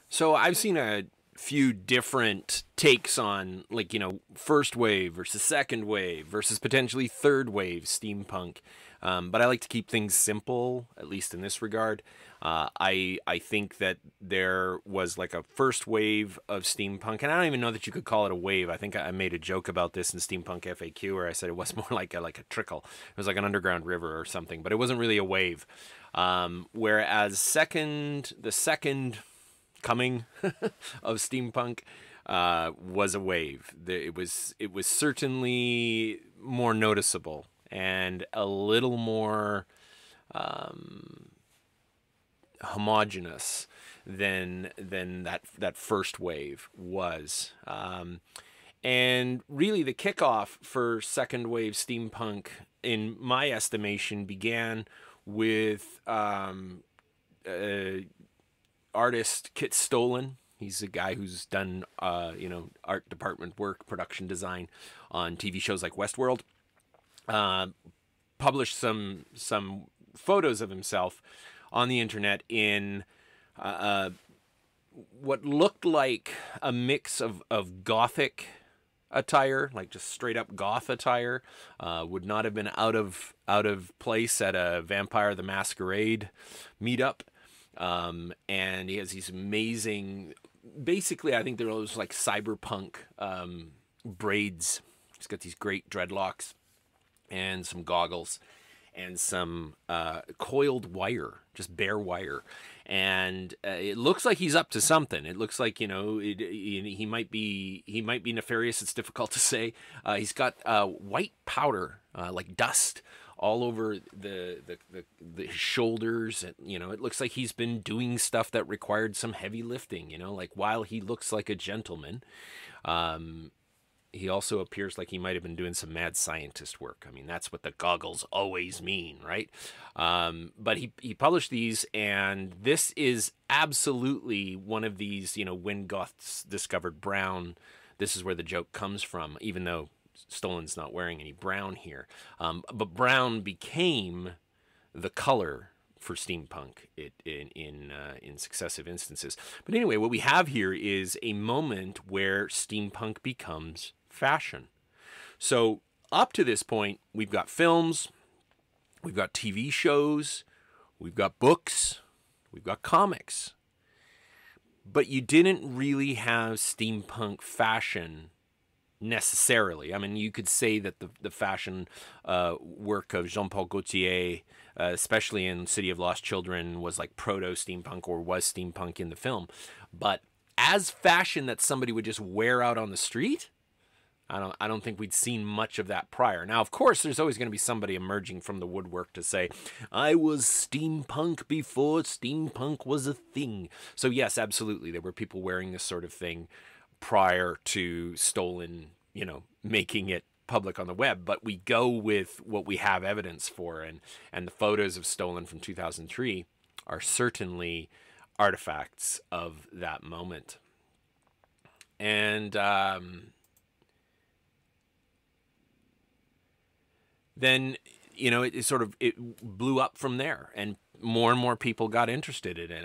So I've seen a few different takes on, like, first wave versus second wave versus potentially third wave steampunk. But I like to keep things simple, at least in this regard. I think that there was like a first wave of steampunk, and I don't even know that you could call it a wave. I think I made a joke about this in Steampunk FAQ, where I said it was more like a trickle. It was like an underground river or something, but it wasn't really a wave. Whereas the second coming of steampunk was a wave. It was certainly more noticeable and a little more homogenous than that first wave was. And really, the kickoff for second wave steampunk, in my estimation, began with artist Kit Stolen. He's a guy who's done, art department work, production design on TV shows like Westworld. Published some photos of himself on the internet in what looked like a mix of gothic attire, like just straight up goth attire. Would not have been out of place at a Vampire the Masquerade meetup. And he has these amazing, basically, I think they're those like cyberpunk braids. He's got these great dreadlocks and some goggles and some coiled wire, just bare wire. And it looks like he's up to something. It looks like, he might be nefarious. It's difficult to say. He's got white powder, like dust, all over the shoulders. It looks like he's been doing stuff that required some heavy lifting. Like, while he looks like a gentleman, he also appears like he might have been doing some mad scientist work. I mean, that's what the goggles always mean, right? But he published these, and this is absolutely one of these, when goths discovered brown. This is where the joke comes from, even though Stolen's not wearing any brown here. But brown became the color for steampunk in successive instances. But anyway, what we have here is a moment where steampunk becomes fashion. So up to this point, we've got films, we've got TV shows, we've got books, we've got comics. But you didn't really have steampunk fashion necessarily. I mean, you could say that the fashion work of Jean-Paul Gaultier, especially in City of Lost Children, was like proto-steampunk, or was steampunk in the film. But as fashion that somebody would just wear out on the street, I don't think we'd seen much of that prior. Now, of course, there's always going to be somebody emerging from the woodwork to say, I was steampunk before steampunk was a thing. So yes, absolutely, there were people wearing this sort of thing prior to Stolen, making it public on the web. But we go with what we have evidence for, and the photos of Stolen from 2003 are certainly artifacts of that moment. And then, it blew up from there, and more people got interested in it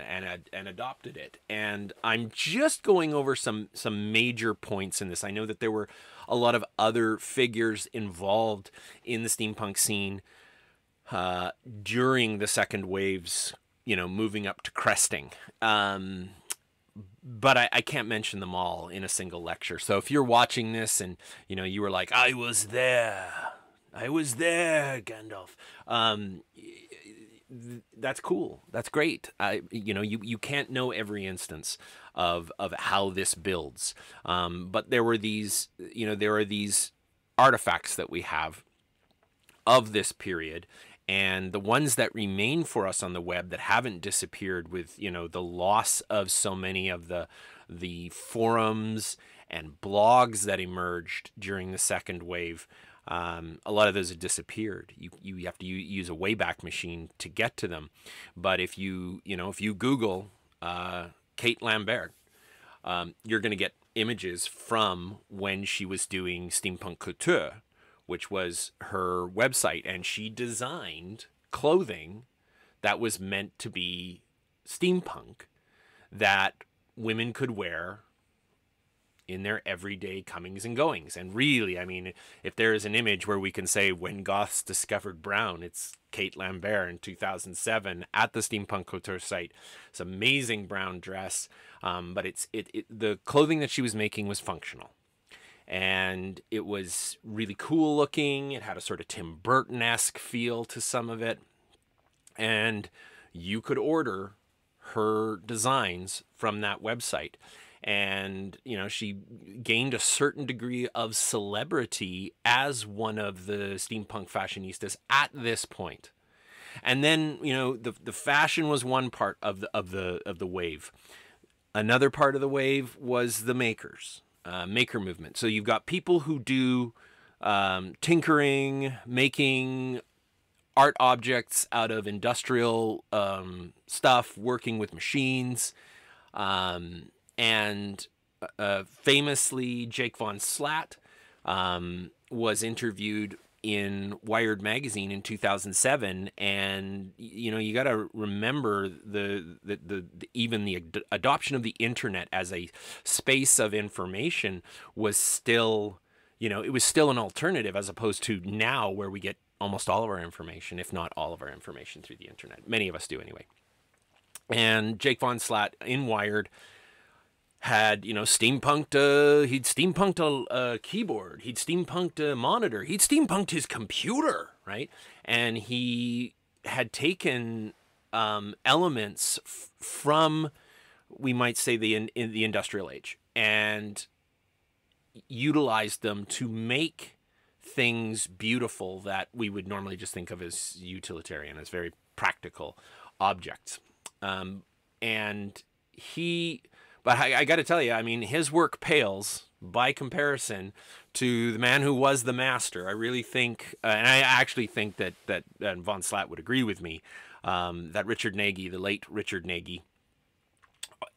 and adopted it. And I'm just going over some major points in this. I know that there were a lot of other figures involved in the steampunk scene during the second wave's, moving up to cresting. But I can't mention them all in a single lecture. So if you're watching this and, you were like, I was there, Gandalf. That's cool. That's great. You can't know every instance of how this builds. But there are these artifacts that we have of this period, and the ones that remain for us on the web that haven't disappeared with, the loss of so many of the forums and blogs that emerged during the second wave. A lot of those have disappeared. You have to use a Wayback Machine to get to them. But if you Google Kate Lambert, you're going to get images from when she was doing Steampunk Couture, which was her website, and she designed clothing that was meant to be steampunk, that women could wear in their everyday comings and goings. And really, I mean, if there is an image where we can say when goths discovered brown, it's Kate Lambert in 2007 at the Steampunk Couture site. It's an amazing brown dress, but the clothing that she was making was functional. And it was really cool looking. It had a sort of Tim Burton-esque feel to some of it. And you could order her designs from that website. And, you know, she gained a certain degree of celebrity as one of the steampunk fashionistas at this point. And then, you know, the fashion was one part of the wave. Another part of the wave was the makers, maker movement. So you've got people who do tinkering, making art objects out of industrial stuff, working with machines. And famously, Jake Von Slatt was interviewed in Wired magazine in 2007, and you know, you got to remember even the adoption of the internet as a space of information was still, you know, it was still an alternative as opposed to now where we get almost all of our information, if not all of our information, through the internet. Many of us do anyway. And Jake Von Slatt in Wired had, you know, he'd steampunked a keyboard, he'd steampunked a monitor, he'd steampunked his computer, right? And he had taken elements from, we might say, in the industrial age, and utilized them to make things beautiful that we would normally just think of as utilitarian, as very practical objects. But I got to tell you, I mean, his work pales by comparison to the man who was the master. I really think, and I actually think that Von Slatt would agree with me, that Richard Nagy, the late Richard Nagy,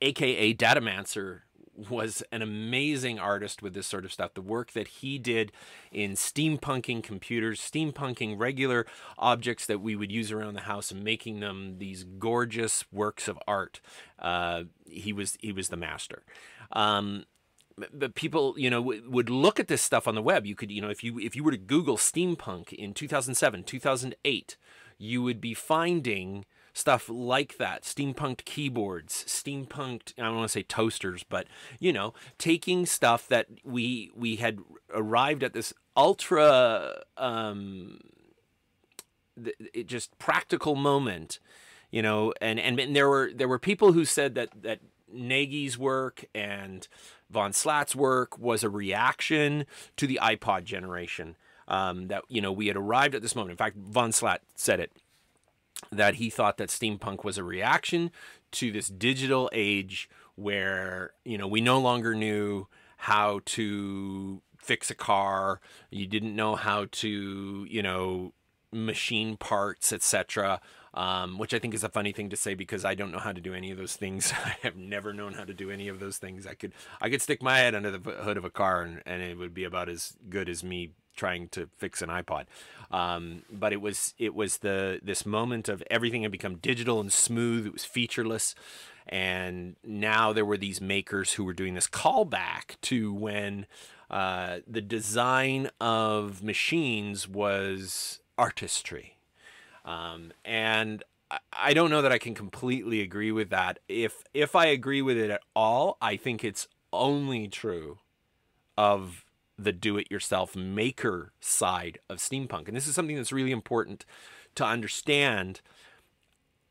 aka Datamancer, was an amazing artist with this sort of stuff. The work that he did in steampunking computers, steampunking regular objects that we would use around the house and making them these gorgeous works of art. He was the master. But people, you know, would look at this stuff on the web. You could, you know, if you were to Google steampunk in 2007, 2008, you would be finding stuff like that, steampunked keyboards, steampunked, I don't want to say toasters, but, you know, taking stuff that we had arrived at this ultra, just practical moment, you know, and there were people who said that Nagy's work and Von Slatt's work was a reaction to the iPod generation, that, you know, we had arrived at this moment. In fact, Von Slatt said it, that he thought that steampunk was a reaction to this digital age where, you know, we no longer knew how to fix a car. You didn't know how to, you know, machine parts, etc. Which I think is a funny thing to say because I don't know how to do any of those things. I have never known how to do any of those things. I could stick my head under the hood of a car and it would be about as good as me trying to fix an iPod. But it was this moment of everything had become digital and smooth. It was featureless. And now there were these makers who were doing this callback to when the design of machines was artistry. And I don't know that I can completely agree with that. If I agree with it at all, I think it's only true of the do-it-yourself maker side of steampunk. And this is something that's really important to understand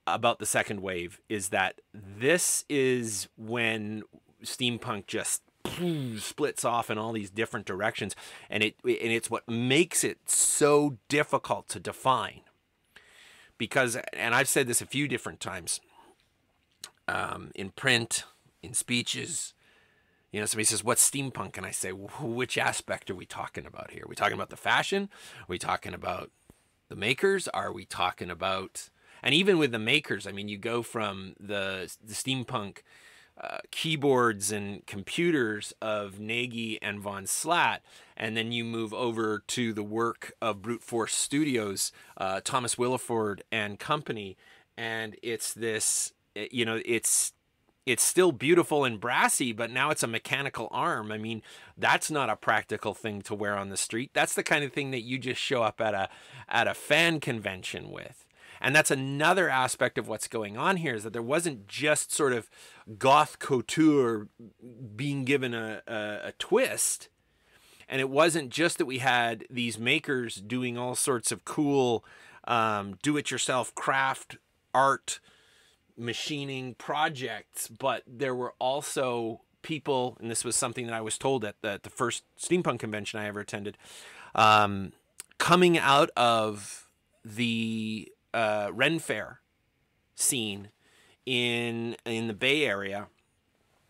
about the second wave, is that this is when steampunk just splits off in all these different directions, and it's what makes it so difficult to define. Because, and I've said this a few different times, in print, in speeches, you know, somebody says, what's steampunk? And I say, which aspect are we talking about here? Are we talking about the fashion? Are we talking about the makers? Are we talking about, and even with the makers, I mean, you go from the steampunk keyboards and computers of Nagy and Von Slatt, and then you move over to the work of Brute Force Studios, Thomas Williford and company, and it's this, you know, it's it's still beautiful and brassy, but now it's a mechanical arm. I mean, that's not a practical thing to wear on the street. That's the kind of thing that you just show up at a fan convention with. And that's another aspect of what's going on here, is that there wasn't just sort of goth couture being given a twist. And it wasn't just that we had these makers doing all sorts of cool do-it-yourself craft art machining projects, but there were also people, and this was something that I was told at the first steampunk convention I ever attended, coming out of the Ren Fair scene in the Bay Area,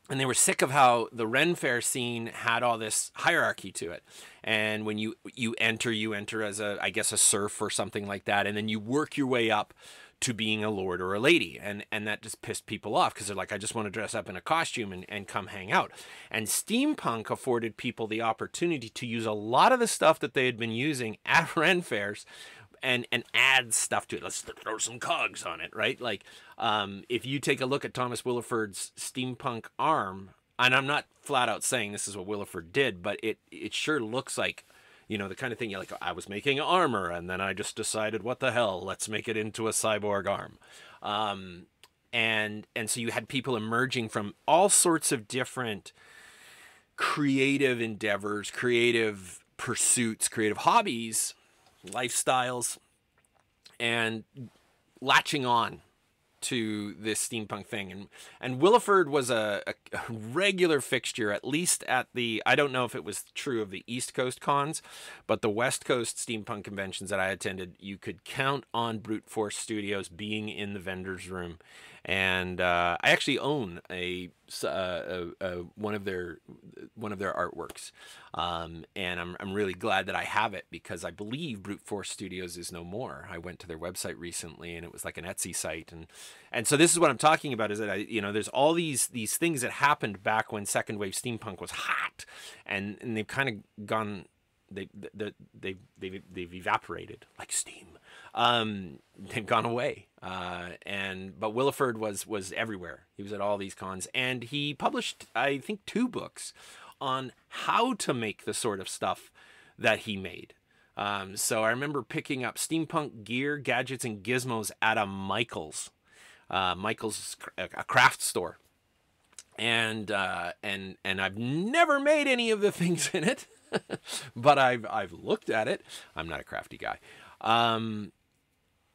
and they were sick of how the Ren Fair scene had all this hierarchy to it. And when you enter as I guess a serf or something like that, and then you work your way up to being a lord or a lady. And that just pissed people off, because they're like, I just want to dress up in a costume and come hang out. And steampunk afforded people the opportunity to use a lot of the stuff that they had been using at Ren Fairs and add stuff to it. Let's throw some cogs on it, right? Like, if you take a look at Thomas Williford's steampunk arm, and I'm not flat out saying this is what Williford did, but it sure looks like, you know, the kind of thing you're like, I was making armor, and then I just decided, what the hell, let's make it into a cyborg arm. And so you had people emerging from all sorts of different creative endeavors, creative pursuits, creative hobbies, lifestyles, and latching on to this steampunk thing. And Williford was a regular fixture, at least at the, I don't know if it was true of the East Coast cons, but the West Coast steampunk conventions that I attended, you could count on Brute Force Studios being in the vendor's room. And I actually own one of their artworks, and I'm really glad that I have it, because I believe Brute Force Studios is no more. I went to their website recently, and it was like an Etsy site, and so this is what I'm talking about, is that there's all these things that happened back when second wave steampunk was hot, and they've kind of gone. They've evaporated like steam. They've gone away. But Williford was everywhere. He was at all these cons, and he published, I think, 2 books on how to make the sort of stuff that he made. So I remember picking up steampunk gear, gadgets, and gizmos at a Michael's. Michael's, a craft store. And I've never made any of the things in it. But I've looked at it. I'm not a crafty guy.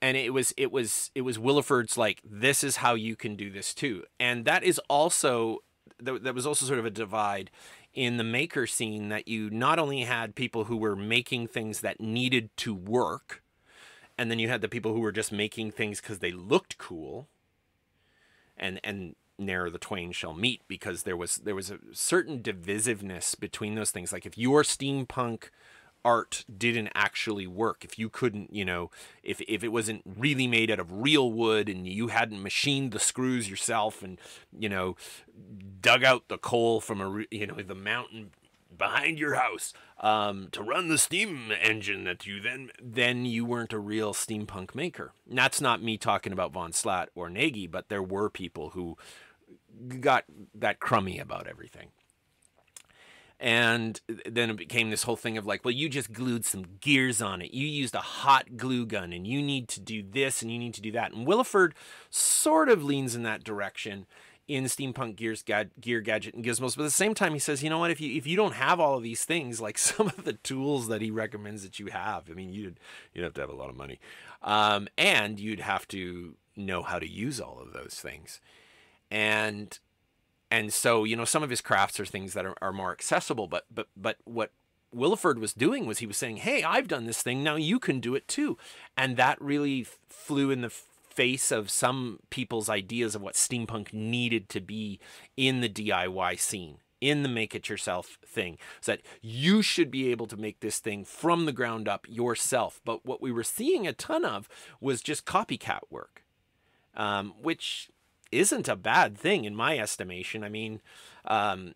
And it was Williford's like, this is how you can do this too. And that is also, that was also sort of a divide in the maker scene, that you not only had people who were making things that needed to work, and then you had the people who were just making things because they looked cool, and ne'er the twain shall meet, because there was a certain divisiveness between those things. Like, if your steampunk art didn't actually work, if you couldn't, if it wasn't really made out of real wood, and you hadn't machined the screws yourself, and dug out the coal from the mountain behind your house to run the steam engine that you then you weren't a real steampunk maker. And that's not me talking about Von Slatt or Nagy, but there were people who got that crummy about everything. And then it became this whole thing of like, well, you just glued some gears on it. You used a hot glue gun, and you need to do this and you need to do that. And Williford sort of leans in that direction in Steampunk Gear, Gadget, and Gizmos. But at the same time, he says, you know what, if you don't have all of these things, like some of the tools that he recommends that you have, I mean, you'd have to have a lot of money. And you'd have to know how to use all of those things. And so, some of his crafts are things that are more accessible, but what Williford was doing was he was saying, hey, I've done this thing, now you can do it too. And that really flew in the face of some people's ideas of what steampunk needed to be in the DIY scene, in the make-it-yourself thing, so that you should be able to make this thing from the ground up yourself. But what we were seeing a ton of was just copycat work, which isn't a bad thing in my estimation. I mean,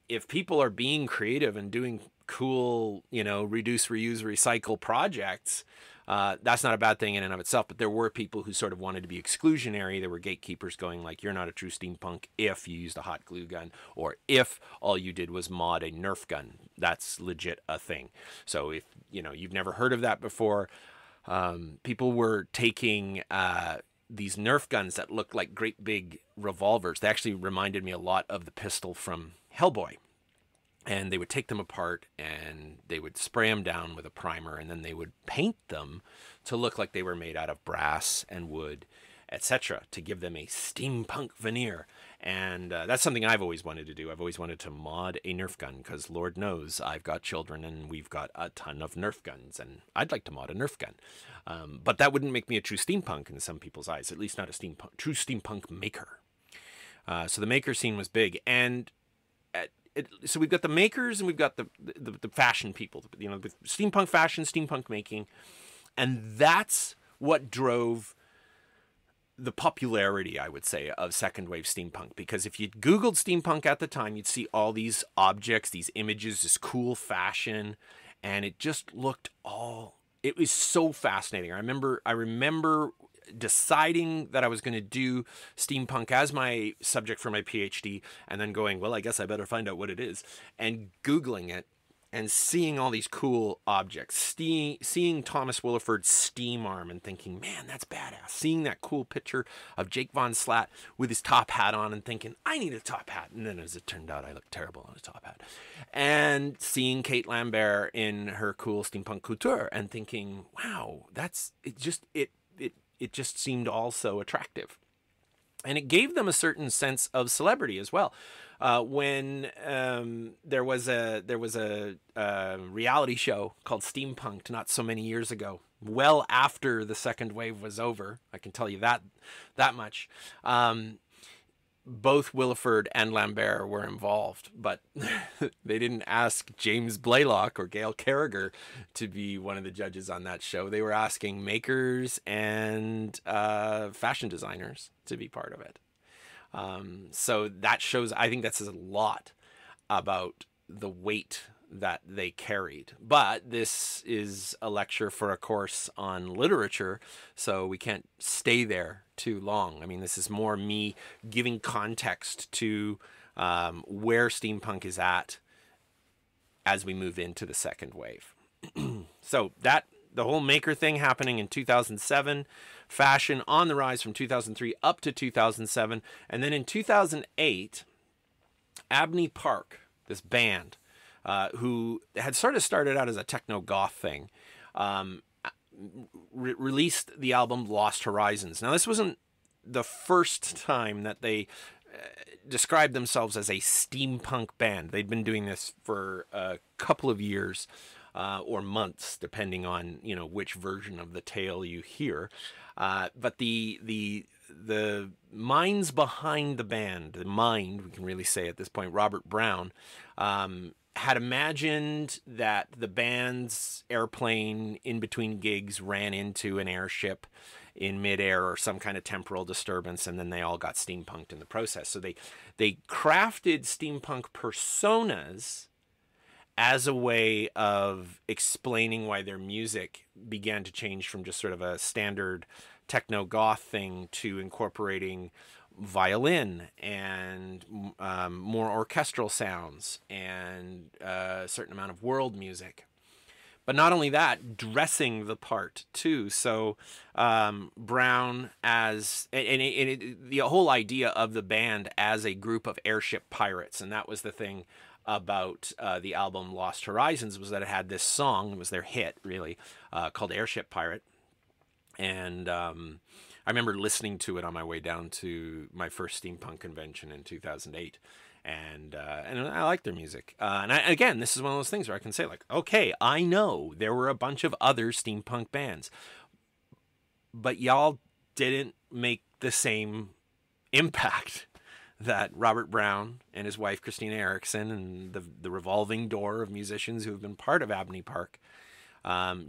if people are being creative and doing cool, reduce, reuse, recycle projects, That's not a bad thing in and of itself, but there were people who sort of wanted to be exclusionary. There were gatekeepers going like, you're not a true steampunk if you used a hot glue gun, or if all you did was mod a Nerf gun. That's legit a thing. So if you've never heard of that before, people were taking these Nerf guns that looked like great big revolvers. They actually reminded me a lot of the pistol from Hellboy. And they would take them apart and they would spray them down with a primer, and then they would paint them to look like they were made out of brass and wood, etc., to give them a steampunk veneer. And that's something I've always wanted to do. I've always wanted to mod a Nerf gun because Lord knows I've got children and we've got a ton of Nerf guns, and I'd like to mod a Nerf gun. But that wouldn't make me a true steampunk in some people's eyes, at least not a true steampunk maker. So the maker scene was big. And so we've got the makers and we've got the fashion people, the steampunk fashion, steampunk making. And that's what drove the popularity, I would say, of second wave steampunk. Because if you Googled steampunk at the time, you'd see all these objects, these images, this cool fashion, and it just looked it was so fascinating. I remember deciding that I was going to do steampunk as my subject for my PhD, and then going, well, I guess I better find out what it is, and Googling it and seeing all these cool objects, seeing Thomas Williford's steam arm and thinking, man, that's badass. Seeing that cool picture of Jake Von Slat with his top hat on and thinking, I need a top hat. And then as it turned out, I looked terrible on a top hat. And seeing Kate Lambert in her cool steampunk couture and thinking, wow, it just seemed all so attractive. And it gave them a certain sense of celebrity as well. When there was a reality show called Steampunked not so many years ago, well after the second wave was over, I can tell you that much. Both Williford and Lambert were involved, but they didn't ask James Blaylock or Gail Carriger to be one of the judges on that show. They were asking makers and fashion designers to be part of it. So that shows, I think that says a lot about the weight that they carried. But this is a lecture for a course on literature, so we can't stay there too long. I mean, this is more me giving context to where steampunk is at as we move into the second wave. So the whole maker thing happening in 2007, fashion on the rise from 2003 up to 2007, and then in 2008, Abney Park, this band, who had sort of started out as a techno-goth thing, released the album Lost Horizons. Now, this wasn't the first time that they described themselves as a steampunk band. They'd been doing this for a couple of years or months, depending on which version of the tale you hear. But the minds behind the band, the mind, we can really say at this point, Robert Brown, had imagined that the band's airplane in between gigs ran into an airship in midair or some kind of temporal disturbance, and then they all got steampunked in the process. So they crafted steampunk personas as a way of explaining why their music began to change from just sort of a standard techno-goth thing to incorporating violin and more orchestral sounds and a certain amount of world music. But not only that, dressing the part too. So Brown the whole idea of the band as a group of airship pirates, and that was the thing about the album Lost Horizons, was that it had this song, it was their hit really, called Airship Pirate. And I remember listening to it on my way down to my first steampunk convention in 2008. And I like their music. And again, this is one of those things where I can say, like, okay, I know there were a bunch of other steampunk bands, but y'all didn't make the same impact that Robert Brown and his wife Christina Erickson and the revolving door of musicians who have been part of Abney Park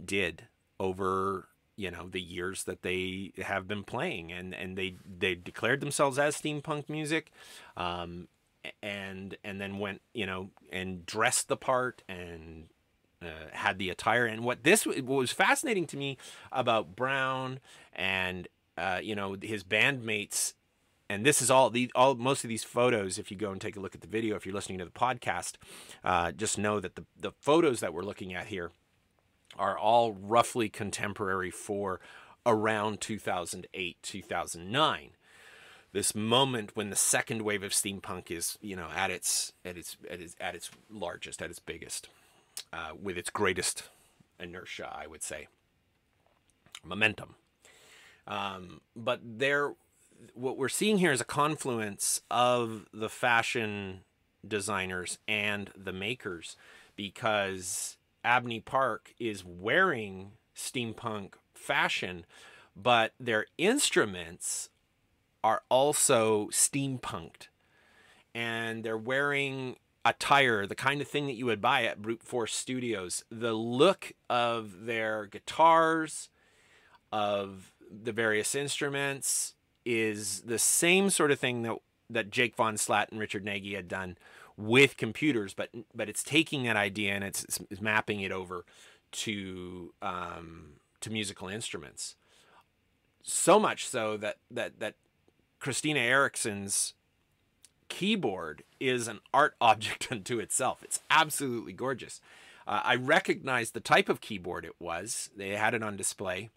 did over the years that they have been playing, and they declared themselves as steampunk music, and then went and dressed the part and had the attire. And what was fascinating to me about Brown and you know, his bandmates, and this is all most of these photos. If you go and take a look at the video, if you're listening to the podcast, just know that the photos that we're looking at here are all roughly contemporary for around 2008, 2009. This moment when the second wave of steampunk is, you know, at its largest, at its biggest, with its greatest inertia, I would say, momentum. But what we're seeing here is a confluence of the fashion designers and the makers, because Abney Park is wearing steampunk fashion, but their instruments are also steampunked, and they're wearing attire, the kind of thing that you would buy at Brute Force Studios. The look of their guitars, of the various instruments, is the same sort of thing that Jake Von Slatt and Richard Nagy had done with computers, but it's taking that idea and it's mapping it over to musical instruments. So much so that Christina Eriksen's keyboard is an art object unto itself. It's absolutely gorgeous. I recognized the type of keyboard it was. They had it on display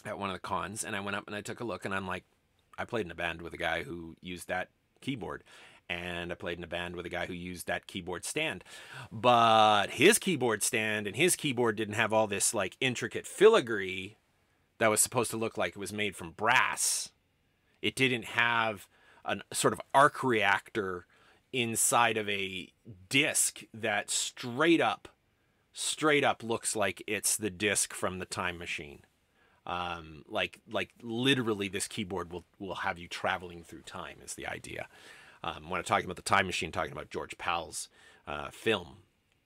at one of the cons, and I went up and I took a look, and I'm like, I played in a band with a guy who used that keyboard, and I played in a band with a guy who used that keyboard stand. But his keyboard stand and his keyboard didn't have all this like intricate filigree that was supposed to look like it was made from brass. It didn't have a sort of arc reactor inside of a disc that straight up looks like it's the disc from the Time Machine. Like literally this keyboard will have you traveling through time is the idea. When I'm talking about the Time Machine, I'm talking about George Powell's film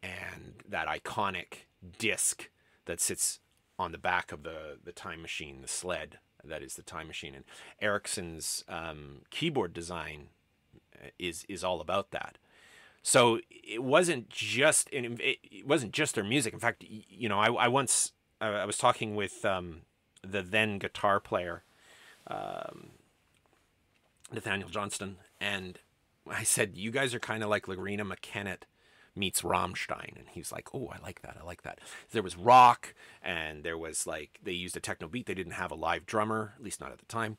and that iconic disc that sits on the back of the Time Machine, the sled that is the Time Machine. And Eriksen's keyboard design is all about that. So it wasn't just their music. In fact, you know, I was talking with the then guitar player, Nathaniel Johnston, and I said, you guys are kind of like Lorena McKennett meets Rammstein. And he's like, oh, I like that. There was rock, and there was like, they used a techno beat. They didn't have a live drummer, at least not at the time.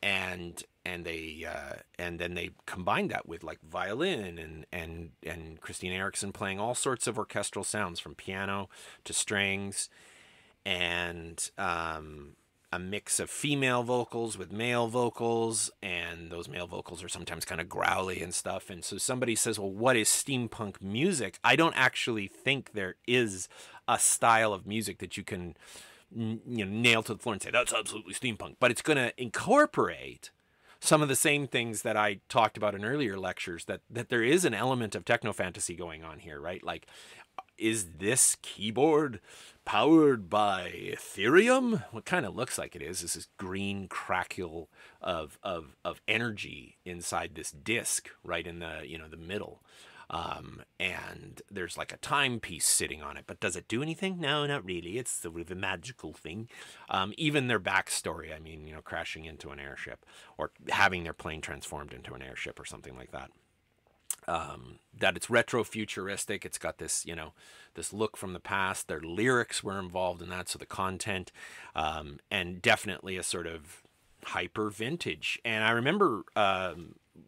And then they combined that with like violin and Christina Eriksen playing all sorts of orchestral sounds from piano to strings, and a mix of female vocals with male vocals, and those male vocals are sometimes kind of growly and stuff. And so somebody says, well, what is steampunk music? I don't actually think there is a style of music that you can nail to the floor and say, that's absolutely steampunk. But it's going to incorporate some of the same things that I talked about in earlier lectures, that there is an element of techno fantasy going on here, right? Like, is this keyboard powered by Ethereum? What kind of looks like it is this green crackle of energy inside this disc right in the, the middle. And there's like a timepiece sitting on it, but does it do anything? No, not really. It's sort of a magical thing. Even their backstory, I mean, crashing into an airship or having their plane transformed into an airship or something like that. That it's retro-futuristic. It's got this, this look from the past. Their lyrics were involved in that, so the content, and definitely a sort of hyper vintage. And I remember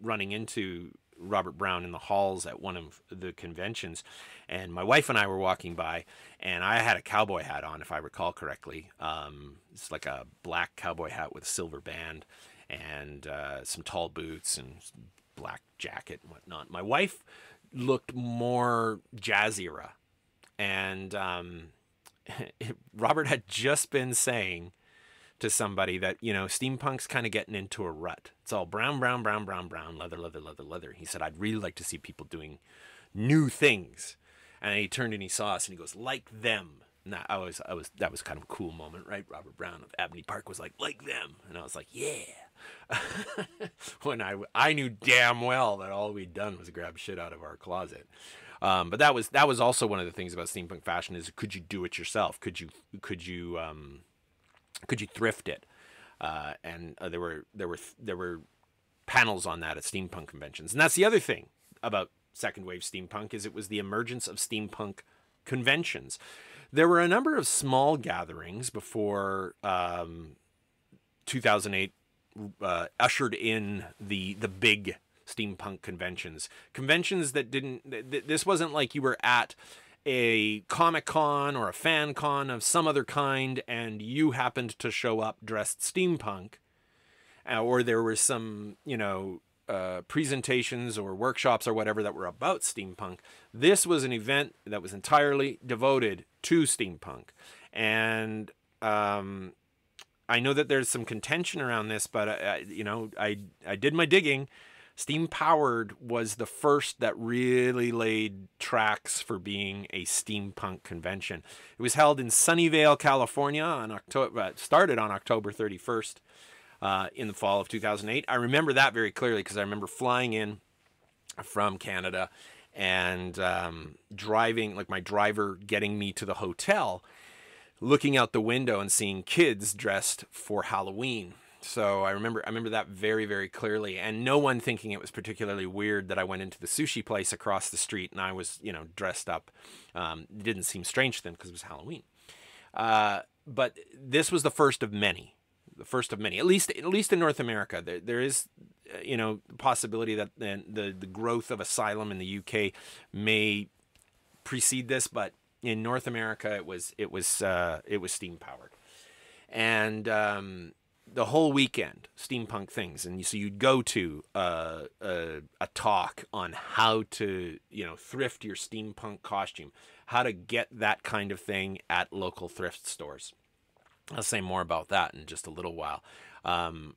running into Robert Brown in the halls at one of the conventions, and my wife and I were walking by, and I had a cowboy hat on, if I recall correctly. It's like a black cowboy hat with a silver band and some tall boots and black jacket and whatnot. My wife looked more jazz era, and Robert had just been saying to somebody that, steampunk's kind of getting into a rut. It's all brown, leather. He said, I'd really like to see people doing new things. And he turned and he saw us and he goes, like them. And that was kind of a cool moment, right? Robert Brown of Abney Park was like them. And I was like, yeah. When I knew damn well that all we'd done was grab shit out of our closet. But that was also one of the things about steampunk fashion is could you do it yourself? Could you thrift it? And there were panels on that at steampunk conventions, and that's the other thing about second wave steampunk is it was the emergence of steampunk conventions. There were a number of small gatherings before 2008 ushered in the big steampunk conventions that didn't. This wasn't like you were at a Comic-Con or a fan con of some other kind and you happened to show up dressed steampunk, or there were some, presentations or workshops or whatever that were about steampunk. This was an event that was entirely devoted to steampunk. And I know that there's some contention around this, but I did my digging. Steam Powered was the first that really laid tracks for being a steampunk convention. It was held in Sunnyvale, California on started on October 31st in the fall of 2008. I remember that very clearly because I remember flying in from Canada and driving, like my driver getting me to the hotel, looking out the window and seeing kids dressed for Halloween. So I remember that very, very clearly, and no one thinking it was particularly weird that I went into the sushi place across the street and I was, dressed up. It didn't seem strange to them because it was Halloween. But this was the first of many. At least in North America. There is, the possibility that the growth of Asylum in the UK may precede this, but in North America it was steam powered, and the whole weekend, steampunk things. And so you'd go to a talk on how to, thrift your steampunk costume, how to get that kind of thing at local thrift stores. I'll say more about that in just a little while. And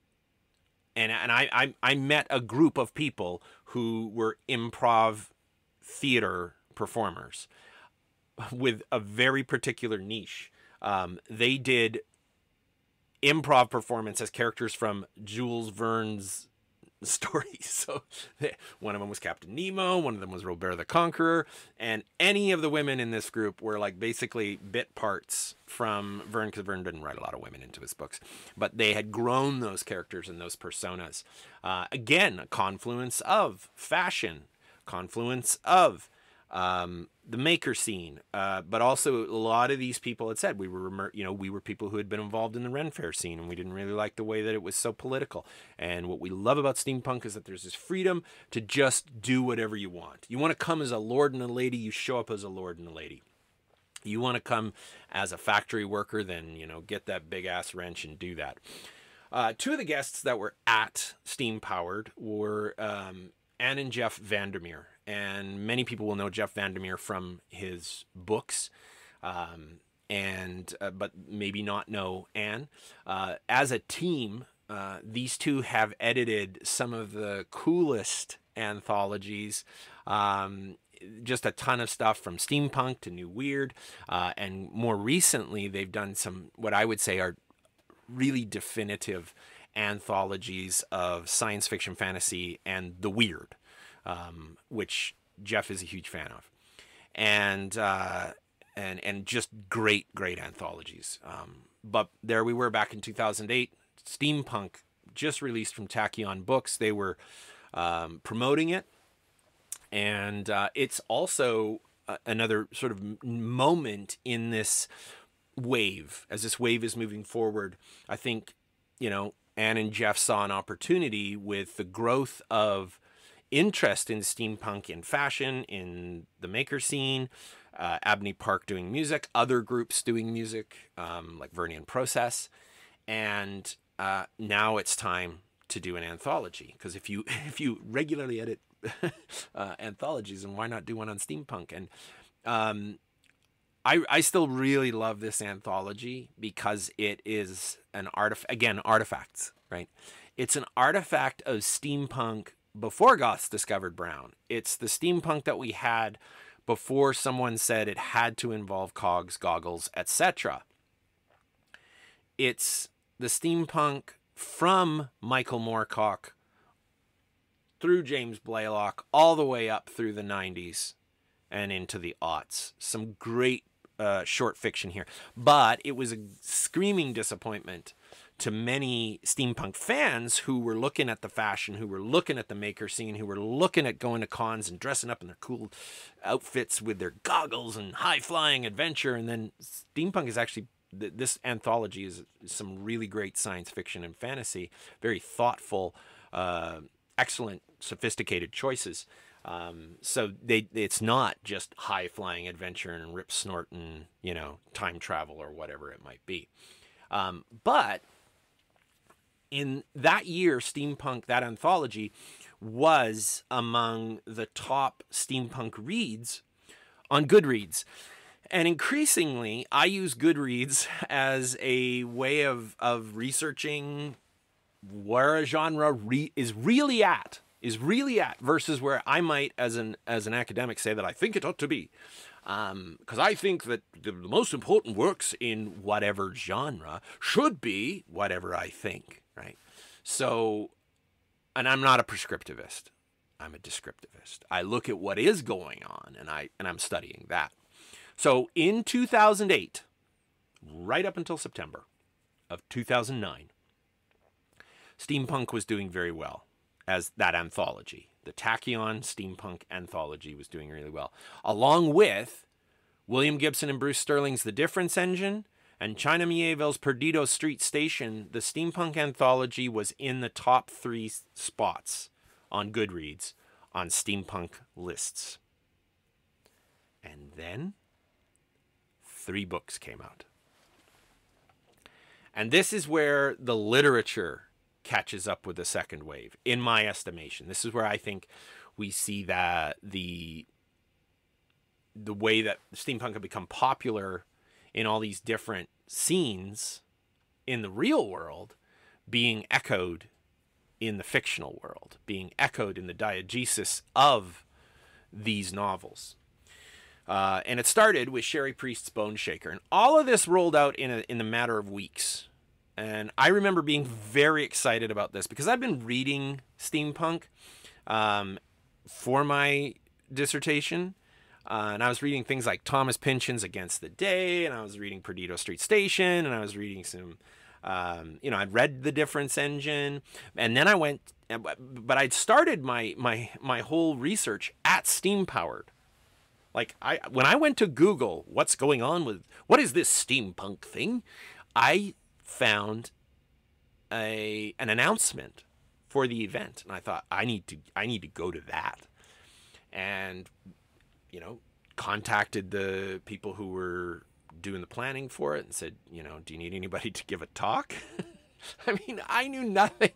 I met a group of people who were improv theater performers with a very particular niche. They did improv performance as characters from Jules Verne's stories. So one of them was Captain Nemo, one of them was Robert the Conqueror, and any of the women in this group were like basically bit parts from Verne, because Verne didn't write a lot of women into his books, but they had grown those characters and those personas. Again, a confluence of fashion, confluence of the maker scene, but also a lot of these people had said we were people who had been involved in the Ren Fair scene, and we didn't really like the way that it was so political. And what we love about steampunk is that there's this freedom to just do whatever you want. You want to come as a lord and a lady, you show up as a lord and a lady. You want to come as a factory worker, then get that big ass wrench and do that. Two of the guests that were at Steam Powered were Anne and Jeff Vandermeer. And many people will know Jeff Vandermeer from his books, but maybe not know Anne. As a team, these two have edited some of the coolest anthologies, just a ton of stuff from steampunk to new weird, and more recently they've done some what I would say are really definitive anthologies of science fiction, fantasy, and the weird. Which Jeff is a huge fan of, and just great anthologies. But there we were back in 2008. Steampunk just released from Tachyon Books. They were promoting it, and it's also another sort of moment in this wave. As this wave is moving forward, I think Anne and Jeff saw an opportunity with the growth of interest in steampunk in fashion, in the maker scene, Abney Park doing music, other groups doing music, like Vernian Process, and now it's time to do an anthology. Because if you regularly edit anthologies, and why not do one on steampunk? And I still really love this anthology because it is an artifacts, right? It's an artifact of steampunk before Goths discovered brown. It's the steampunk that we had before someone said it had to involve cogs, goggles, etc. It's the steampunk from Michael Moorcock through James Blaylock all the way up through the 90s and into the aughts. Some great short fiction here. But it was a screaming disappointment to many steampunk fans who were looking at the fashion, who were looking at the maker scene, who were looking at going to cons and dressing up in their cool outfits with their goggles and high-flying adventure. And then steampunk is actually, this anthology is some really great science fiction and fantasy, very thoughtful, excellent, sophisticated choices. So it's not just high-flying adventure and rip-snorting, you know, time travel or whatever it might be. But in that year, steampunk, that anthology, was among the top steampunk reads on Goodreads. And increasingly, I use Goodreads as a way of researching where a genre is really at versus where I might, as an academic, say that I think it ought to be. Because I think that the most important works in whatever genre should be whatever I think, right? So, and I'm not a prescriptivist. I'm a descriptivist. I look at what is going on, and I'm studying that. So in 2008, right up until September of 2009, steampunk was doing very well as that anthology. The Tachyon Steampunk Anthology was doing really well, along with William Gibson and Bruce Sterling's The Difference Engine and China Mieville's Perdido Street Station. The Steampunk Anthology was in the top 3 spots on Goodreads on steampunk lists. And then 3 books came out. And this is where the literature catches up with the second wave, in my estimation. This is where I think we see that the way that steampunk had become popular in all these different scenes in the real world being echoed in the fictional world, being echoed in the diegesis of these novels. And it started with Sherry Priest's BONESHAKER, and all of this rolled out in the matter of weeks. And I remember being very excited about this because I've been reading steampunk for my dissertation. And I was reading things like Thomas Pynchon's Against the Day, and I was reading Perdido Street Station, and I was reading some, I'd read The Difference Engine. And then I went, but I'd started my whole research at Steampowered. Like, when I went to Google, what is this steampunk thing? I found an announcement for the event, and I thought I need to go to that, and contacted the people who were doing the planning for it and said, do you need anybody to give a talk? I mean, I knew nothing.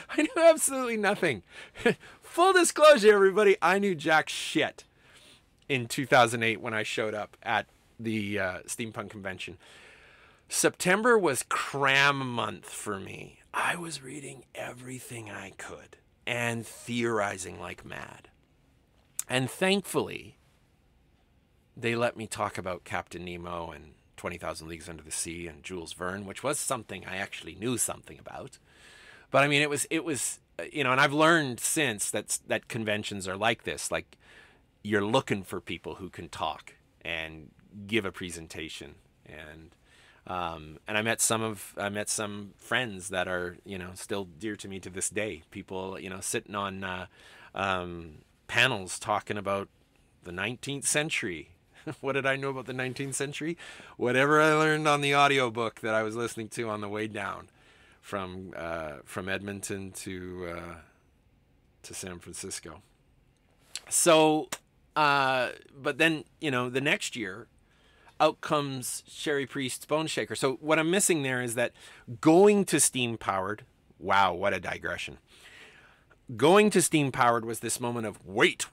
I knew absolutely nothing. Full disclosure, everybody, I knew jack shit in 2008 when I showed up at the steampunk convention. September was cram month for me. I was reading everything I could and theorizing like mad. And thankfully, they let me talk about Captain Nemo and 20,000 Leagues Under the Sea and Jules Verne, which was something I actually knew something about. But I mean, it was, and I've learned since that conventions are like this. Like, you're looking for people who can talk and give a presentation. And I met some friends that are, still dear to me to this day. People, sitting on panels talking about the 19th century. What did I know about the 19th century? Whatever I learned on the audiobook that I was listening to on the way down from Edmonton to San Francisco. So, but then, the next year, out comes Sherry Priest's BONESHAKER. So what I'm missing there is that going to Steampowered, wow, what a digression. Going to Steampowered was this moment of, wait,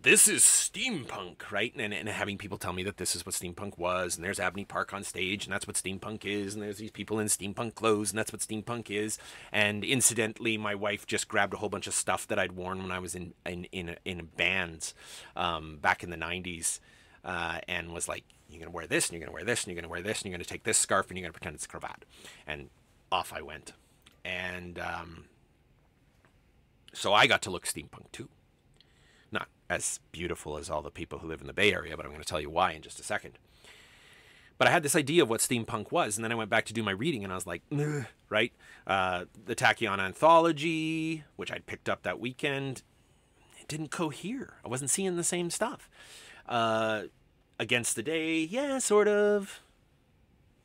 this is steampunk, right? And having people tell me that this is what steampunk was, and there's Abney Park on stage, and that's what steampunk is, and there's these people in steampunk clothes, and that's what steampunk is. And incidentally, my wife just grabbed a whole bunch of stuff that I'd worn when I was in bands back in the 90s, and was like, you're going to wear this, and you're going to wear this, and you're going to wear this, and you're going to take this scarf, and you're going to pretend it's a cravat. And off I went. And so I got to look steampunk too. as beautiful as all the people who live in the Bay Area, but I'm going to tell you why in just a second. But I had this idea of what steampunk was, and then I went back to do my reading, and I was like, ugh, right? The Tachyon anthology, which I'd picked up that weekend, it didn't cohere. I wasn't seeing the same stuff. Against the Day, yeah, sort of.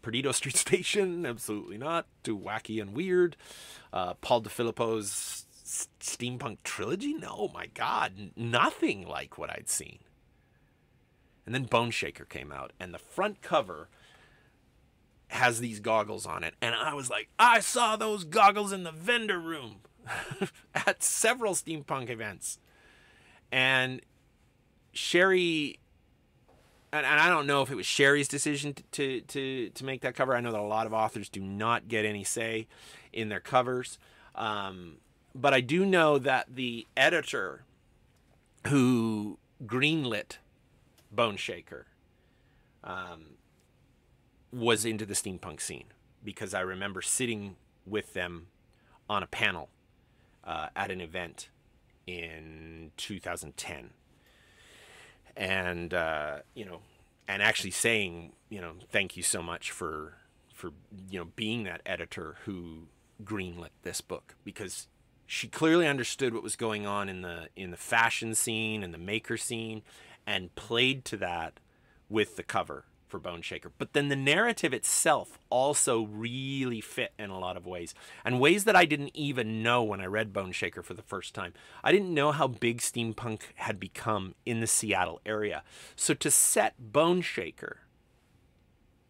Perdido Street Station, absolutely not. Too wacky and weird. Paul DeFilippo's steampunk trilogy, no, my God, nothing like what I'd seen. And then BONESHAKER came out, and the front cover has these goggles on it. And I was like, I saw those goggles in the vendor room at several steampunk events. And Sherry, and I don't know if it was Sherry's decision to make that cover. I know that a lot of authors do not get any say in their covers. But I do know that the editor who greenlit BONESHAKER was into the steampunk scene, because I remember sitting with them on a panel at an event in 2010, and you know, and actually saying, you know, thank you so much for you know, being that editor who greenlit this book, because she clearly understood what was going on in the fashion scene and the maker scene, and played to that with the cover for BONESHAKER. But then the narrative itself also really fit in a lot of ways, and ways that I didn't even know when I read BONESHAKER for the first time. I didn't know how big steampunk had become in the Seattle area. So to set BONESHAKER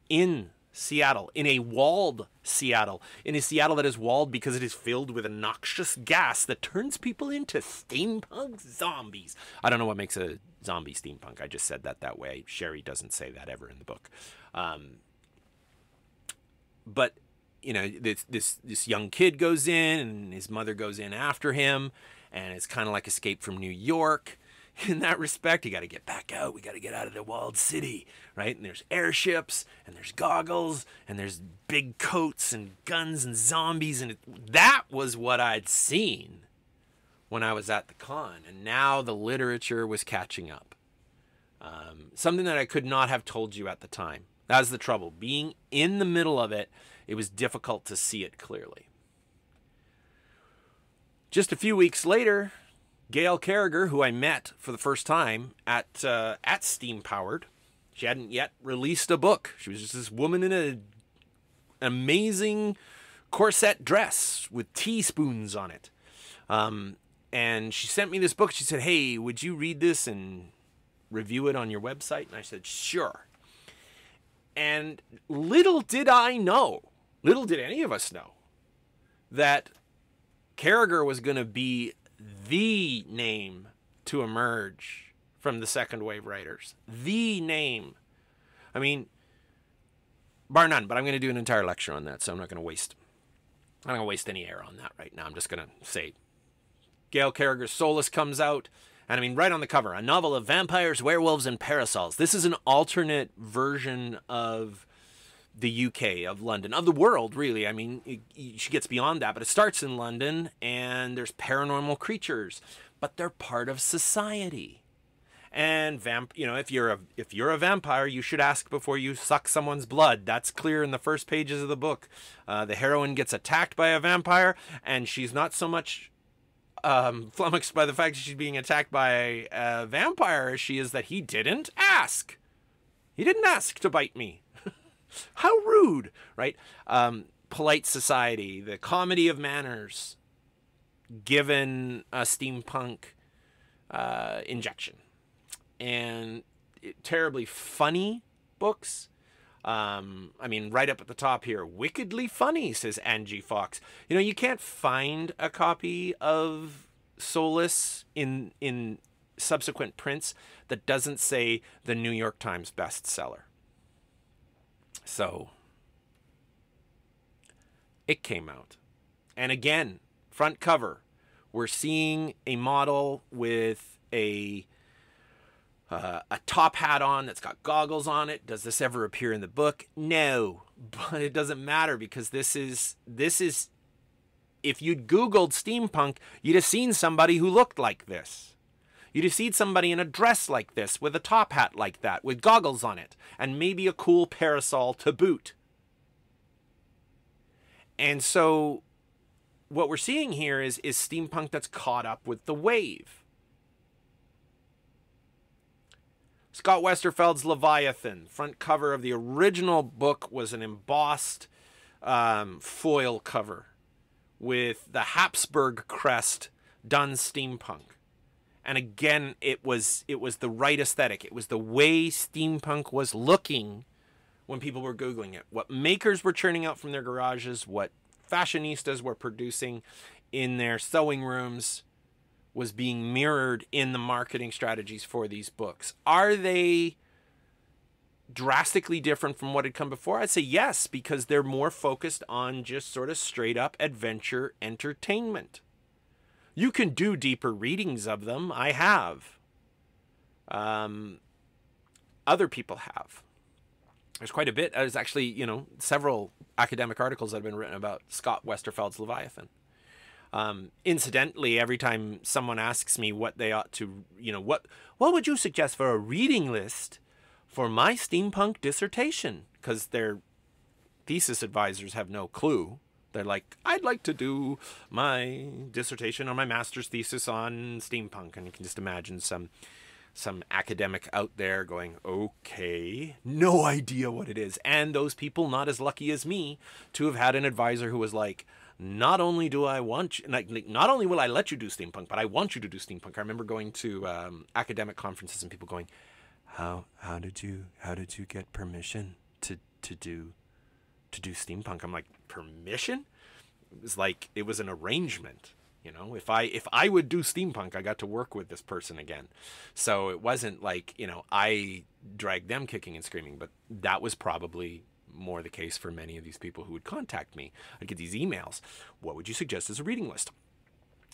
in Seattle, in a walled Seattle, in a Seattle that is walled because it is filled with a noxious gas that turns people into steampunk zombies. I don't know what makes a zombie steampunk. I just said that way. Sherry doesn't say that ever in the book. But you know, this young kid goes in, and his mother goes in after him, and it's kind of like Escape from New York. In that respect, you got to get back out. We got to get out of the walled city, right? And there's airships, and there's goggles, and there's big coats and guns and zombies, and that was what I'd seen when I was at the con. And now the literature was catching up. Something that I could not have told you at the time. That was the trouble. Being in the middle of it, it was difficult to see it clearly. Just a few weeks later, Gail Carriger, who I met for the first time at Steampowered, she hadn't yet released a book. She was just this woman in an amazing corset dress with teaspoons on it. And she sent me this book. She said, hey, would you read this and review it on your website? And I said, sure. And little did I know, little did any of us know, that Carriger was going to be the name to emerge from the second wave writers. The name. I mean, bar none, but I'm going to do an entire lecture on that, so I'm not going to waste any air on that right now. I'm just going to say Gail Carriger's Solus comes out, and I mean, right on the cover, a novel of vampires, werewolves, and parasols. This is an alternate version of the UK, of London, of the world, really. I mean, she gets beyond that, but it starts in London, and there's paranormal creatures, but they're part of society. And you know, if you're a vampire, you should ask before you suck someone's blood. That's clear in the first pages of the book. The heroine gets attacked by a vampire, and she's not so much flummoxed by the fact that she's being attacked by a vampire as she is that he didn't ask. He didn't ask to bite me. How rude, right? Polite society, the comedy of manners, given a steampunk injection. And terribly funny books. I mean, right up at the top here, wickedly funny, says Angie Fox. You know, you can't find a copy of Solus in subsequent prints that doesn't say the New York Times bestseller. So it came out. And again, front cover, we're seeing a model with a top hat on that's got goggles on it. Does this ever appear in the book? No, but it doesn't matter, because this is if you'd Googled steampunk, you'd have seen somebody who looked like this. You'd have seen somebody in a dress like this, with a top hat like that, with goggles on it, and maybe a cool parasol to boot. And so what we're seeing here is steampunk that's caught up with the wave. Scott Westerfeld's Leviathan, front cover of the original book, was an embossed foil cover with the Habsburg crest done steampunk. And again, it was the right aesthetic. It was the way steampunk was looking when people were Googling it. What makers were churning out from their garages, what fashionistas were producing in their sewing rooms, was being mirrored in the marketing strategies for these books. Are they drastically different from what had come before? I'd say yes, because they're more focused on just sort of straight up adventure entertainment. You can do deeper readings of them. I have. Other people have. There's quite a bit. There's actually, you know, several academic articles that have been written about Scott Westerfeld's Leviathan. Incidentally, every time someone asks me what they ought to, you know, what would you suggest for a reading list for my steampunk dissertation? Because their thesis advisors have no clue. They're like, I'd like to do my dissertation or my master's thesis on steampunk. And you can just imagine some academic out there going, okay, no idea what it is. And those people not as lucky as me to have had an advisor who was like, not only do I want you, not only will I let you do steampunk, but I want you to do steampunk. I remember going to academic conferences and people going, how did you get permission to do steampunk? I'm like, permission? It was an arrangement. You know, if I would do steampunk, I got to work with this person again. So it wasn't like, you know, I dragged them kicking and screaming, but that was probably more the case for many of these people who would contact me. I'd get these emails. What would you suggest as a reading list?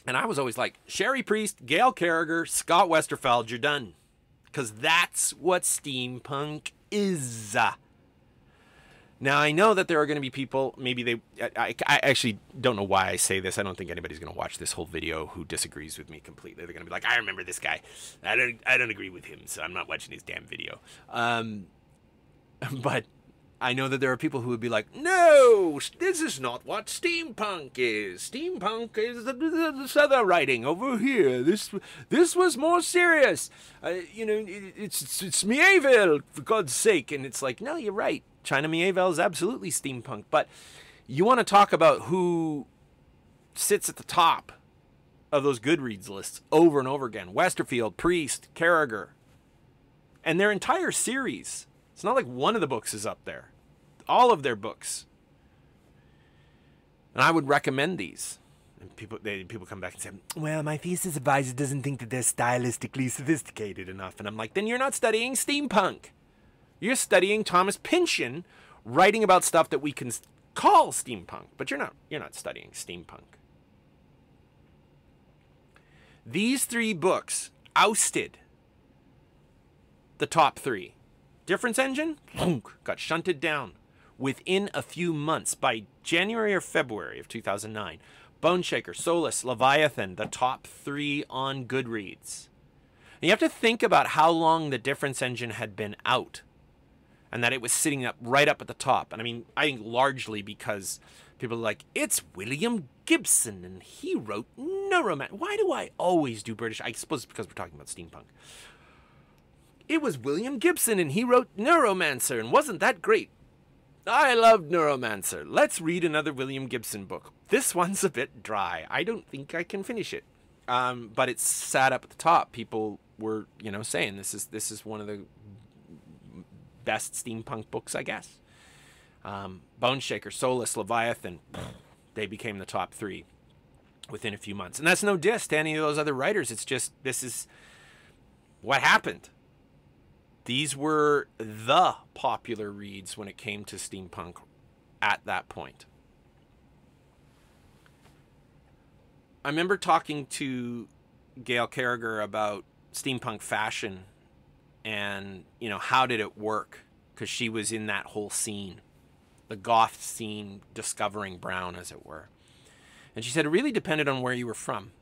And I was always like, Sherry Priest, Gail Carriger, Scott Westerfeld, you're done. Because that's what steampunk is. Now, I know that there are going to be people, maybe I actually don't know why I say this. I don't think anybody's going to watch this whole video who disagrees with me completely. They're going to be like, I remember this guy. I don't agree with him, so I'm not watching his damn video. But I know that there are people who would be like, no, this is not what steampunk is. Steampunk is this other writing over here. This was more serious. You know, it's Mieville, for God's sake. And it's like, no, you're right. China Mieville is absolutely steampunk. But you want to talk about who sits at the top of those Goodreads lists over and over again. Westerfield, Priest, Carriger. And their entire series. It's not like one of the books is up there. All of their books. And I would recommend these. And people come back and say, well, my thesis advisor doesn't think that they're stylistically sophisticated enough. And I'm like, then you're not studying steampunk. You're studying Thomas Pynchon writing about stuff that we can call steampunk. But you're not studying steampunk. These three books ousted the top three. Difference Engine got shunted down within a few months. By January or February of 2009, BONESHAKER, Solus, Leviathan, the top three on Goodreads. And you have to think about how long the Difference Engine had been out and that it was sitting up right up at the top. And I mean, I think largely because people are like, it's William Gibson and he wrote Neuromancer. Why do I always do British? I suppose it's because we're talking about steampunk. It was William Gibson and he wrote Neuromancer, and wasn't that great? I loved Neuromancer. Let's read another William Gibson book. This one's a bit dry. I don't think I can finish it. But it's sat up at the top. People were, you know, saying this is one of the best steampunk books, I guess. BONESHAKER, Solus, Leviathan, they became the top three within a few months. And that's no diss to any of those other writers. It's just, this is what happened. These were the popular reads when it came to steampunk at that point. I remember talking to Gail Carriger about steampunk fashion and, you know, how did it work? Because she was in that whole scene, the goth scene, discovering brown, as it were. And she said it really depended on where you were from.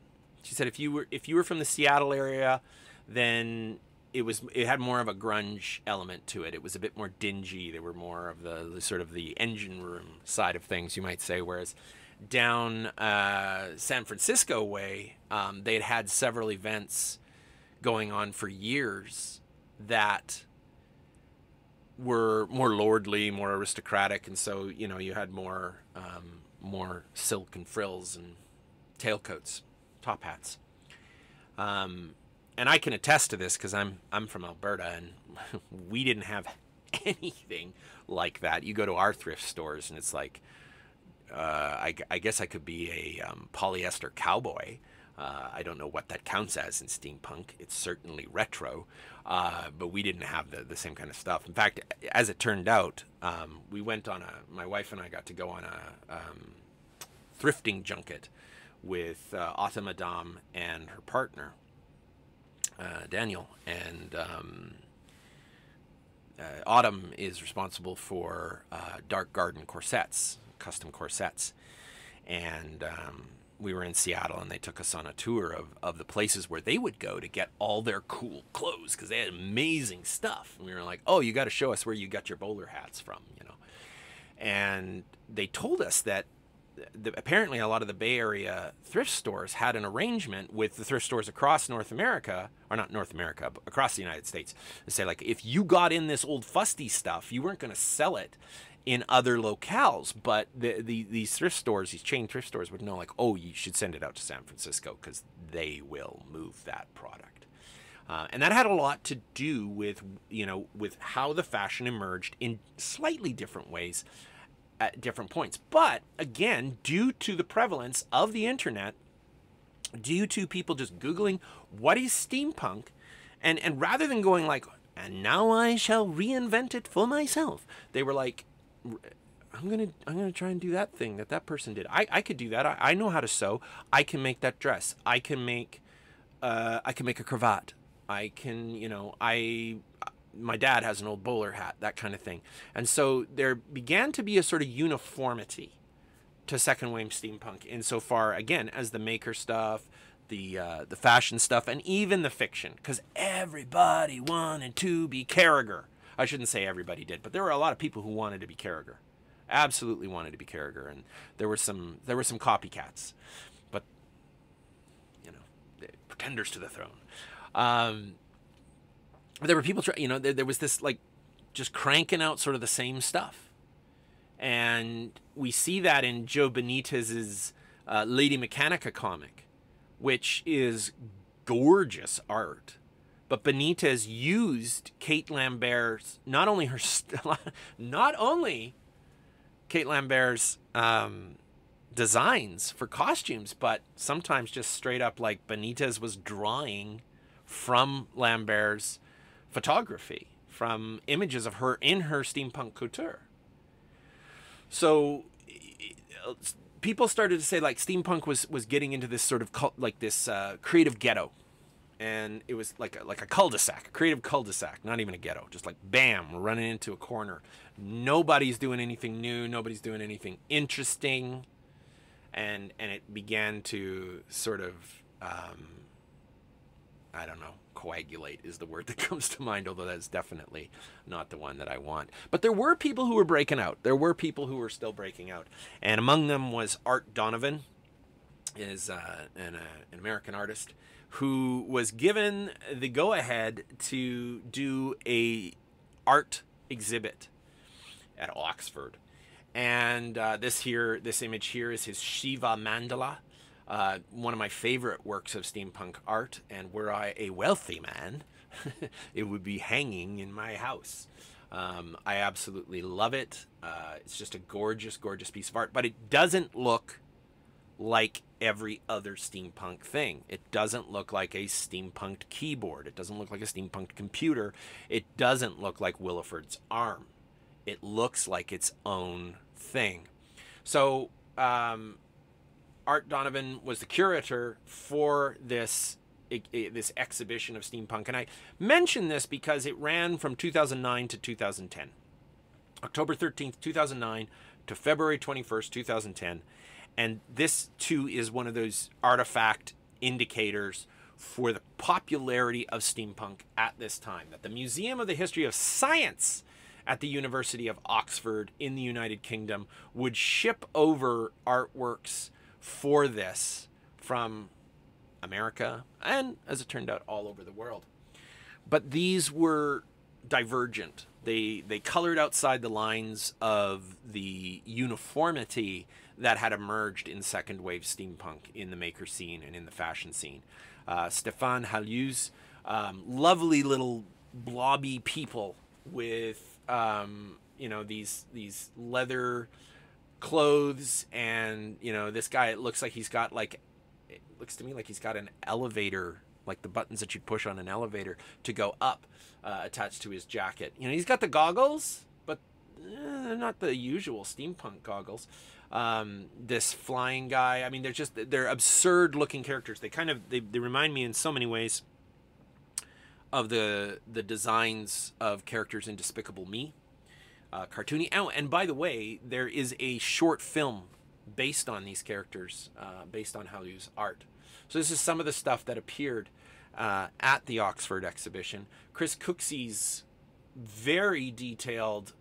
She said if you were from the Seattle area, then it had more of a grunge element to it. It was a bit more dingy. There were more of the sort of the engine room side of things, you might say. Whereas down San Francisco way, they had had several events going on for years that were more lordly, more aristocratic, and so you had more silk and frills and tailcoats, top hats. And I can attest to this because I'm from Alberta, and we didn't have anything like that. You go to our thrift stores, and it's like, I guess I could be a polyester cowboy. I don't know what that counts as in steampunk. It's certainly retro, but we didn't have the same kind of stuff. In fact, as it turned out, we went on my wife and I got to go on a thrifting junket with Autumn Madame and her partner, Daniel. And Autumn is responsible for Dark Garden corsets, custom corsets. And we were in Seattle, and they took us on a tour of the places where they would go to get all their cool clothes, because they had amazing stuff. And we were like, oh, you got to show us where you got your bowler hats from, And they told us that apparently a lot of the Bay Area thrift stores had an arrangement with the thrift stores across North America, or not North America, but across the United States, to say, like, if you got in this old fusty stuff, you weren't going to sell it in other locales, but these thrift stores, these chain thrift stores, would know, like, oh, you should send it out to San Francisco because they will move that product. And that had a lot to do with, with how the fashion emerged in slightly different ways at different points. But again, due to the prevalence of the internet, due to people just Googling what is steampunk, and rather than going like, and now I shall reinvent it for myself, they were like, I'm gonna try and do that thing that person did. I could do that. I know how to sew. I can make that dress. I can make a cravat. I can, my dad has an old bowler hat, that kind of thing. And so there began to be a sort of uniformity to second wave steampunk insofar, again, as the maker stuff, the fashion stuff, and even the fiction, because everybody wanted to be Carragher. I shouldn't say everybody did, but there were a lot of people who wanted to be Carragher, absolutely wanted to be Carragher, and there were some copycats, but pretenders to the throne. There were people there was this, like, just cranking out sort of the same stuff, and we see that in Joe Benitez's Lady Mechanica comic, which is gorgeous art. But Benitez used Kate Lambert's, not only Kate Lambert's designs for costumes, but sometimes just straight up, like, Benitez was drawing from Lambert's photography, from images of her in her steampunk couture. So people started to say, like, steampunk was getting into this sort of creative ghetto. And it was like a cul-de-sac, a creative cul-de-sac, not even a ghetto. Just like, bam, we're running into a corner. Nobody's doing anything new. Nobody's doing anything interesting. And it began to sort of, I don't know, coagulate is the word that comes to mind, although that's definitely not the one that I want. But there were people who were breaking out. There were people who were still breaking out. And among them was Art Donovan, is an American artist, who was given the go-ahead to do a art exhibit at Oxford. And this image here is his Shiva Mandala, one of my favorite works of steampunk art, and were I a wealthy man, it would be hanging in my house. I absolutely love it. It's just a gorgeous, gorgeous piece of art, but it doesn't look like every other steampunk thing. It doesn't look like a steampunked keyboard. It doesn't look like a steampunked computer. It doesn't look like Williford's arm. It looks like its own thing. So Art Donovan was the curator for this exhibition of steampunk, and I mention this because it ran from 2009 to 2010. October 13th, 2009 to February 21st, 2010. And this, too, is one of those artifact indicators for the popularity of steampunk at this time. That the Museum of the History of Science at the University of Oxford in the United Kingdom would ship over artworks for this from America and, as it turned out, all over the world. But these were divergent. They colored outside the lines of the uniformity that had emerged in second wave steampunk in the maker scene and in the fashion scene. Stéphane Hallu's lovely little blobby people with you know, these leather clothes, and you know, this guy, it looks like he's got like, it looks to me like he's got an elevator, like the buttons that you'd push on an elevator to go up, attached to his jacket. You know, he's got the goggles, but they're not the usual steampunk goggles. This flying guy, I mean, they're absurd looking characters. They kind of, they remind me in so many ways of the designs of characters in Despicable Me, cartoony. Oh, and by the way, there is a short film based on these characters, based on Hallu's art. So this is some of the stuff that appeared at the Oxford exhibition. Chris Cooksey's very detailed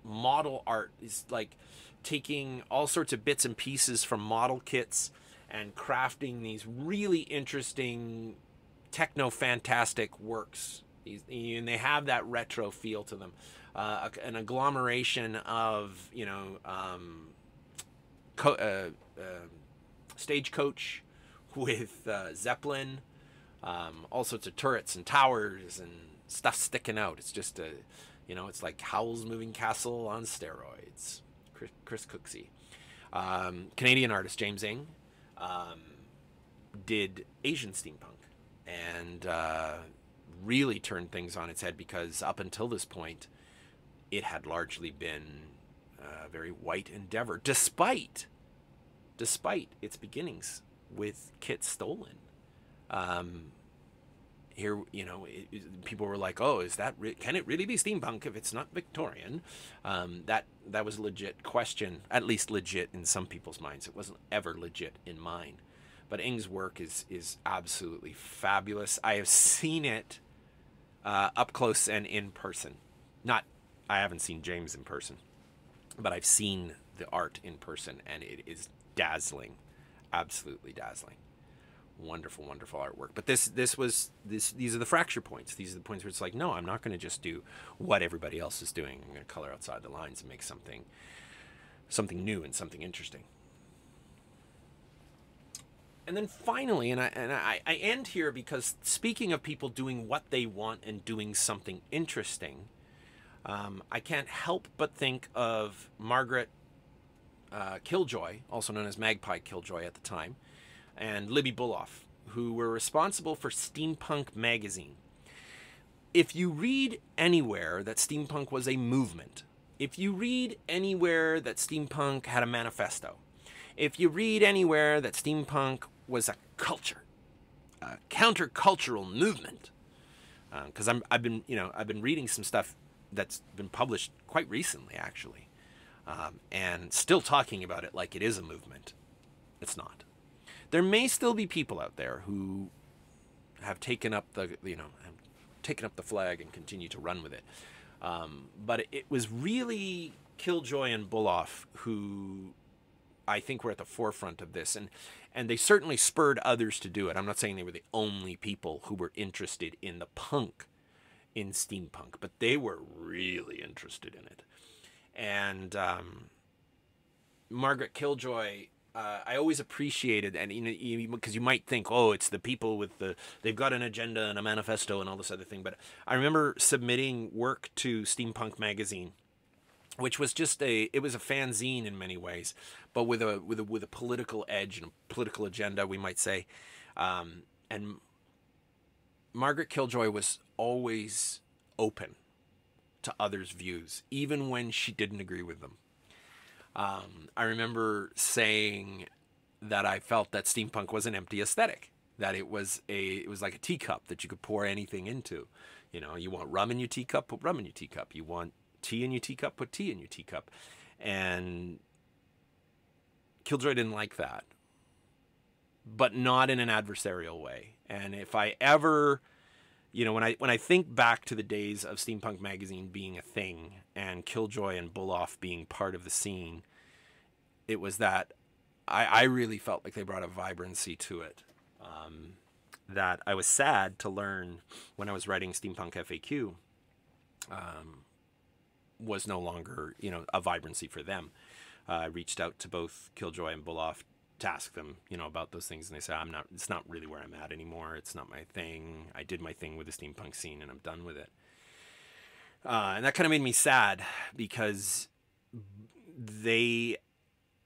model art is like taking all sorts of bits and pieces from model kits and crafting these really interesting techno-fantastic works. And they have that retro feel to them. An agglomeration of, you know, Stagecoach with Zeppelin, all sorts of turrets and towers and stuff sticking out. It's just a, you know, it's like Howl's Moving Castle on steroids. Chris Cooksey. Canadian artist James Ng did Asian steampunk, and really turned things on its head, because up until this point it had largely been a very white endeavor, despite its beginnings with kits stolen. Here, you know, people were like, "Oh, is that can it really be steampunk if it's not Victorian?" That was a legit question, at least legit in some people's minds. It wasn't ever legit in mine. But Ng's work is absolutely fabulous. I have seen it up close and in person. I haven't seen James in person, but I've seen the art in person, and it is dazzling, absolutely dazzling. Wonderful, wonderful artwork. But these are the fracture points. These are the points where it's like, no, I'm not going to just do what everybody else is doing. I'm going to color outside the lines and make something new and something interesting. And then finally, and I end here because, speaking of people doing what they want and doing something interesting, I can't help but think of Margaret Killjoy, also known as Magpie Killjoy at the time, and Libby Bulloff, who were responsible for Steampunk magazine. If you read anywhere that steampunk was a movement, if you read anywhere that steampunk had a manifesto, if you read anywhere that steampunk was a culture, a countercultural movement, because I've been reading some stuff that's been published quite recently, actually, and still talking about it like it is a movement. It's not. There may still be people out there who have taken up the flag and continue to run with it. But it was really Killjoy and Bulloff who I think were at the forefront of this, and they certainly spurred others to do it. I'm not saying they were the only people who were interested in the punk in steampunk, but they were really interested in it. And Margaret Killjoy, I always appreciated, and because you might think, oh, it's the people with they've got an agenda and a manifesto and all this other thing. But I remember submitting work to Steampunk magazine, which was it was a fanzine in many ways, but with a political edge and a political agenda, we might say. And Margaret Killjoy was always open to others' views, even when she didn't agree with them. I remember saying that I felt that steampunk was an empty aesthetic, that it was like a teacup that you could pour anything into. You know, you want rum in your teacup, put rum in your teacup. You want tea in your teacup, put tea in your teacup. And Killjoy didn't like that. but not in an adversarial way. And if I ever, you know, when I think back to the days of Steampunk Magazine being a thing and Killjoy and Bulloff being part of the scene, it was that I really felt like they brought a vibrancy to it. That I was sad to learn when I was writing Steampunk FAQ was no longer, you know, a vibrancy for them. I reached out to both Killjoy and Bulloff to ask them, you know, about those things, and they said, it's not really where I'm at anymore. It's not my thing. I did my thing with the steampunk scene, and I'm done with it. And that kind of made me sad because they,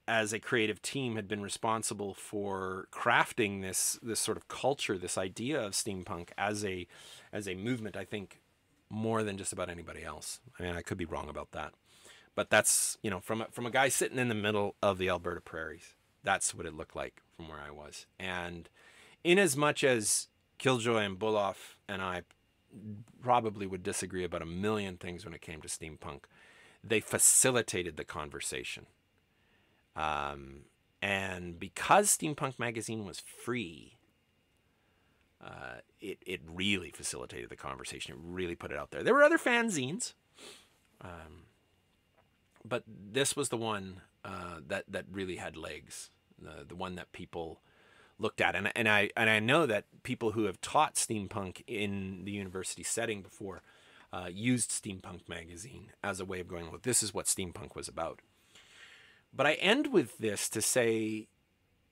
as a creative team, had been responsible for crafting this sort of culture, this idea of steampunk as a movement, I think, more than just about anybody else. I mean, I could be wrong about that. But that's, you know, from a guy sitting in the middle of the Alberta prairies, that's what it looked like from where I was. And in as much as Killjoy and Bulloff and I probably would disagree about a million things when it came to steampunk, they facilitated the conversation. And because Steampunk Magazine was free, it really facilitated the conversation. It really put it out there. There were other fanzines, but this was the one that really had legs, the one that people looked at. And I know that people who have taught steampunk in the university setting before used Steampunk Magazine as a way of going, well, this is what steampunk was about. But I end with this to say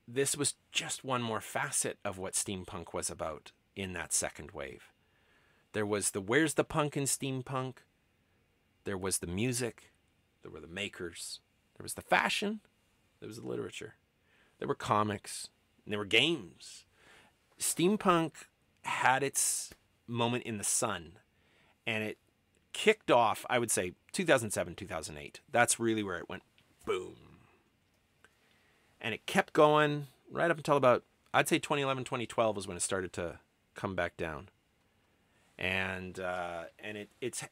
this was just one more facet of what steampunk was about in that second wave. There was the where's the punk in steampunk? There was the music. There were the makers. There was the fashion. There was the literature. There were comics. And there were games. Steampunk had its moment in the sun. And it kicked off, I would say, 2007, 2008. That's really where it went boom. And it kept going right up until about, I'd say 2011, 2012 was when it started to come back down. And it's,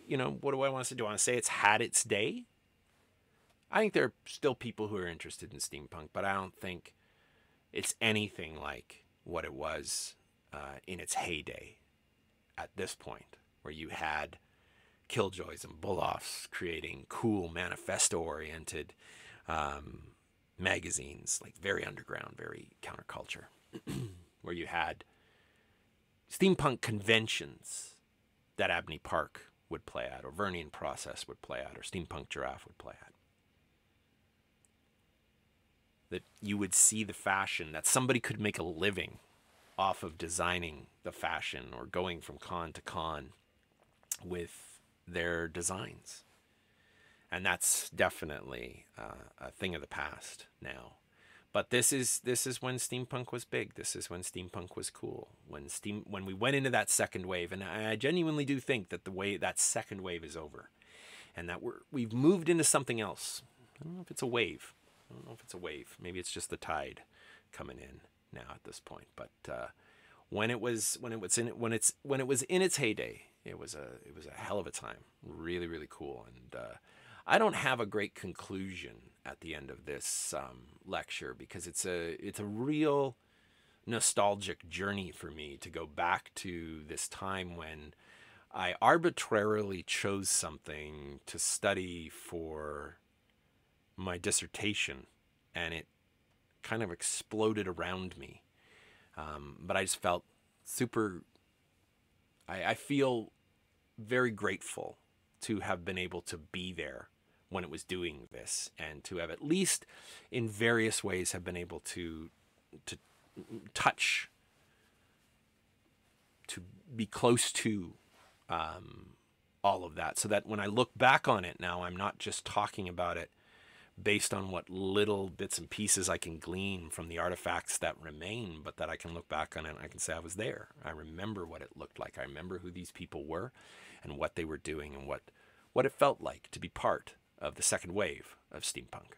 you know, what do I want to say? Do I want to say it's had its day? I think there are still people who are interested in steampunk, but I don't think it's anything like what it was in its heyday at this point, where you had Killjoys and Bulloffs creating cool manifesto-oriented magazines, like very underground, very counterculture, where you had steampunk conventions that Abney Park would play at, or Vernian Process would play at, or Steampunk Giraffe would play at. That you would see the fashion, that somebody could make a living off of designing the fashion or going from con to con with their designs. And that's definitely a thing of the past now. But this is when steampunk was big. This is when steampunk was cool. When we went into that second wave, and I genuinely do think that that second wave is over, and that we've moved into something else. I don't know if it's a wave. I don't know if it's a wave. Maybe it's just the tide coming in now at this point. But when it was in its heyday, it was a hell of a time. Really, really cool. And I don't have a great conclusion at the end of this lecture, because it's a real nostalgic journey for me to go back to this time when I arbitrarily chose something to study for my dissertation, and it kind of exploded around me. But I just felt I feel very grateful to have been able to be there when it was doing this, and to have at least in various ways have been able to touch, to be close to all of that, so that when I look back on it now, I'm not just talking about it based on what little bits and pieces I can glean from the artifacts that remain, but that I can look back on it and I can say I was there. I remember what it looked like. I remember who these people were and what they were doing, and what it felt like to be part of the second wave of steampunk.